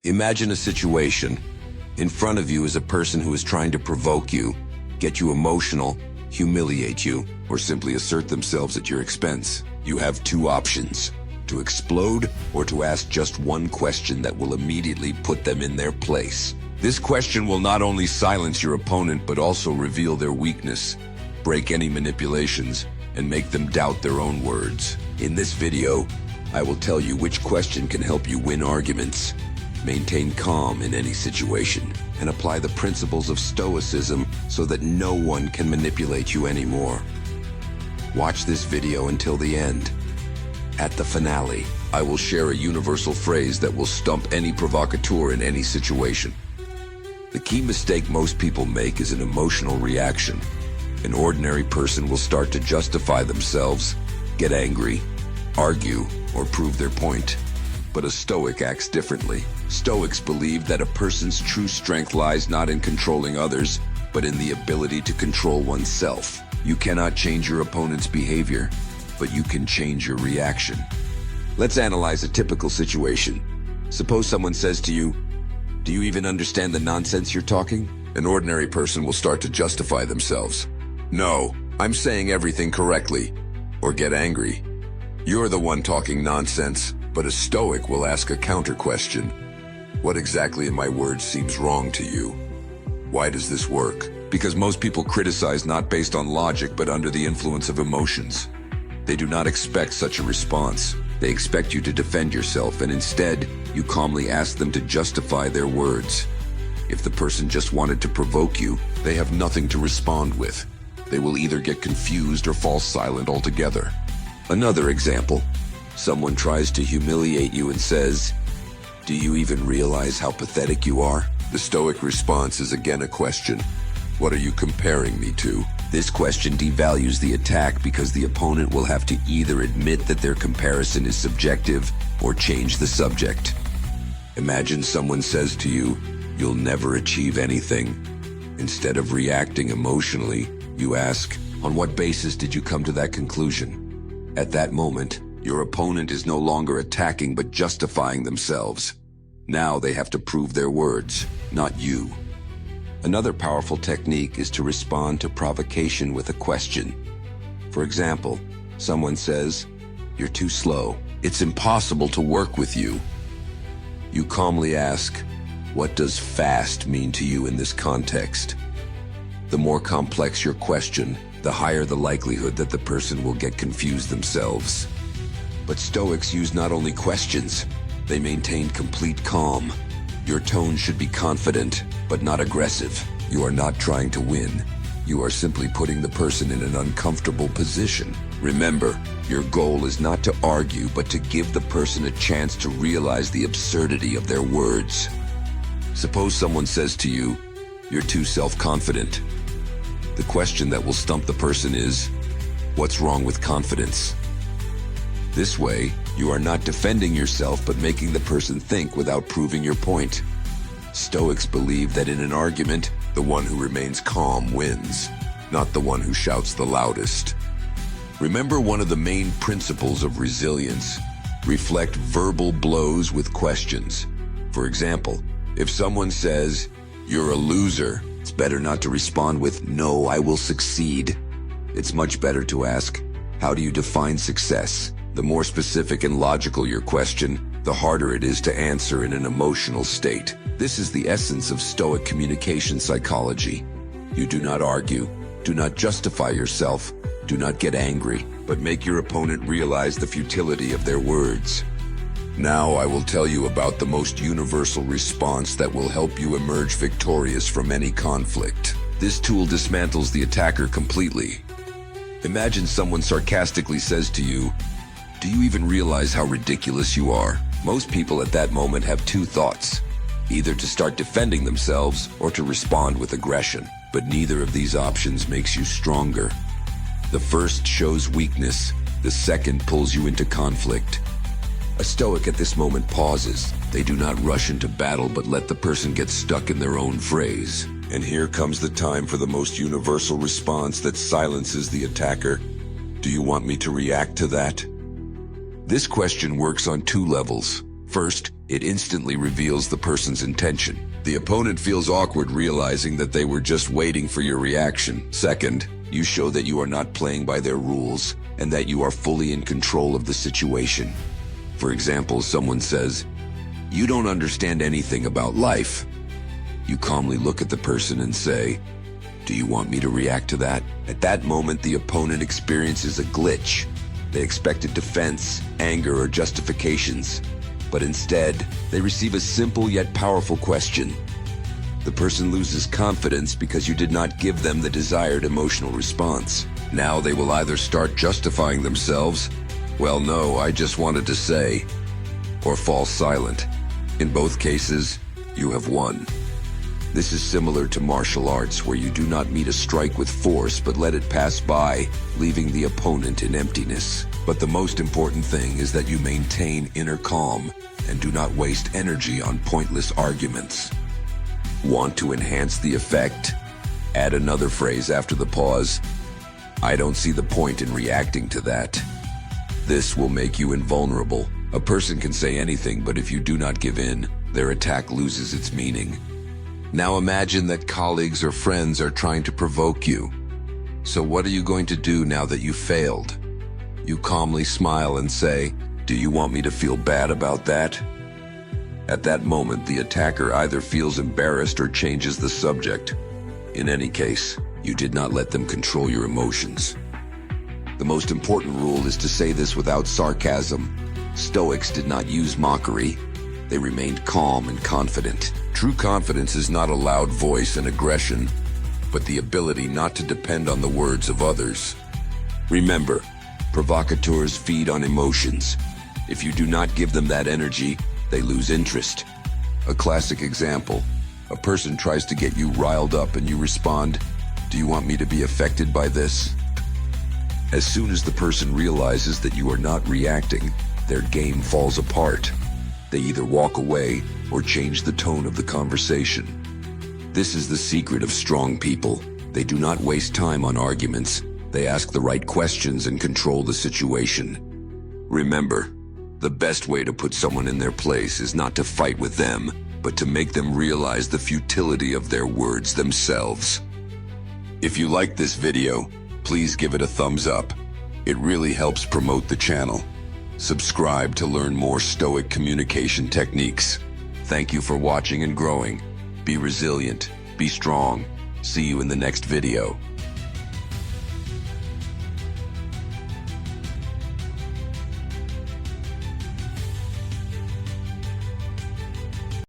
Imagine a situation. In front of you is a person who is trying to provoke you, get you emotional, humiliate you, or simply assert themselves at your expense. You have two options: to explode or to ask just one question that will immediately put them in their place. This question will not only silence your opponent but also reveal their weakness, break any manipulations, and make them doubt their own words. In this video, I will tell you which question can help you win arguments, maintain calm in any situation, and apply the principles of Stoicism so that no one can manipulate you anymore. Watch this video until the end. At the finale, I will share a universal phrase that will stump any provocateur in any situation. The key mistake most people make is an emotional reaction. An ordinary person will start to justify themselves, get angry, argue, or prove their point. But a Stoic acts differently. Stoics believe that a person's true strength lies not in controlling others, but in the ability to control oneself. You cannot change your opponent's behavior, but you can change your reaction. Let's analyze a typical situation. Suppose someone says to you, "Do you even understand the nonsense you're talking?" An ordinary person will start to justify themselves. "No, I'm saying everything correctly," or get angry. "You're the one talking nonsense." But a Stoic will ask a counter question. "What exactly in my words seems wrong to you? Why does this work?" Because most people criticize not based on logic but under the influence of emotions. They do not expect such a response. They expect you to defend yourself, and instead, you calmly ask them to justify their words. If the person just wanted to provoke you, they have nothing to respond with. They will either get confused or fall silent altogether. Another example. Someone tries to humiliate you and says, "Do you even realize how pathetic you are?" The Stoic response is again a question. "What are you comparing me to?" This question devalues the attack because the opponent will have to either admit that their comparison is subjective or change the subject. Imagine someone says to you, "You'll never achieve anything." Instead of reacting emotionally, you ask, "On what basis did you come to that conclusion?" At that moment, your opponent is no longer attacking but justifying themselves. Now they have to prove their words, not you. Another powerful technique is to respond to provocation with a question. For example, someone says, "You're too slow. It's impossible to work with you." You calmly ask, "What does fast mean to you in this context?" The more complex your question, the higher the likelihood that the person will get confused themselves. But Stoics use not only questions, they maintain complete calm. Your tone should be confident, but not aggressive. You are not trying to win. You are simply putting the person in an uncomfortable position. Remember, your goal is not to argue, but to give the person a chance to realize the absurdity of their words. Suppose someone says to you, "You're too self-confident." The question that will stump the person is, "What's wrong with confidence?" This way, you are not defending yourself but making the person think without proving your point. Stoics believe that in an argument, the one who remains calm wins, not the one who shouts the loudest. Remember one of the main principles of resilience: reflect verbal blows with questions. For example, if someone says, "You're a loser," it's better not to respond with, "No, I will succeed." It's much better to ask, "How do you define success?" The more specific and logical your question, the harder it is to answer in an emotional state. This is the essence of Stoic communication psychology. You do not argue, do not justify yourself, do not get angry, but make your opponent realize the futility of their words. Now I will tell you about the most universal response that will help you emerge victorious from any conflict. This tool dismantles the attacker completely. Imagine someone sarcastically says to you, "Do you even realize how ridiculous you are?" Most people at that moment have two thoughts: either to start defending themselves or to respond with aggression. But neither of these options makes you stronger. The first shows weakness, the second pulls you into conflict. A Stoic at this moment pauses. They do not rush into battle but let the person get stuck in their own phrase. And here comes the time for the most universal response that silences the attacker. "Do you want me to react to that?" This question works on two levels. First, it instantly reveals the person's intention. The opponent feels awkward realizing that they were just waiting for your reaction. Second, you show that you are not playing by their rules and that you are fully in control of the situation. For example, someone says, "You don't understand anything about life." You calmly look at the person and say, "Do you want me to react to that?" At that moment, the opponent experiences a glitch. They expected defense, anger, or justifications, but instead, they receive a simple yet powerful question. The person loses confidence because you did not give them the desired emotional response. Now they will either start justifying themselves, "Well, no, I just wanted to say," or fall silent. In both cases, you have won. This is similar to martial arts, where you do not meet a strike with force but let it pass by, leaving the opponent in emptiness. But the most important thing is that you maintain inner calm and do not waste energy on pointless arguments. Want to enhance the effect? Add another phrase after the pause. "I don't see the point in reacting to that." This will make you invulnerable. A person can say anything, but if you do not give in, their attack loses its meaning. Now imagine that colleagues or friends are trying to provoke you. So what are you going to do now that you failed? You calmly smile and say, "Do you want me to feel bad about that?" At that moment, the attacker either feels embarrassed or changes the subject. In any case, you did not let them control your emotions. The most important rule is to say this without sarcasm. Stoics did not use mockery. They remained calm and confident. True confidence is not a loud voice and aggression, but the ability not to depend on the words of others. Remember, provocateurs feed on emotions. If you do not give them that energy, they lose interest. A classic example, a person tries to get you riled up and you respond, "Do you want me to be affected by this?" As soon as the person realizes that you are not reacting, their game falls apart. They either walk away or change the tone of the conversation. This is the secret of strong people. They do not waste time on arguments. They ask the right questions and control the situation. Remember, the best way to put someone in their place is not to fight with them, but to make them realize the futility of their words themselves. If you liked this video, please give it a thumbs up. It really helps promote the channel. Subscribe to learn more Stoic communication techniques. Thank you for watching and growing. Be resilient, be strong. See you in the next video.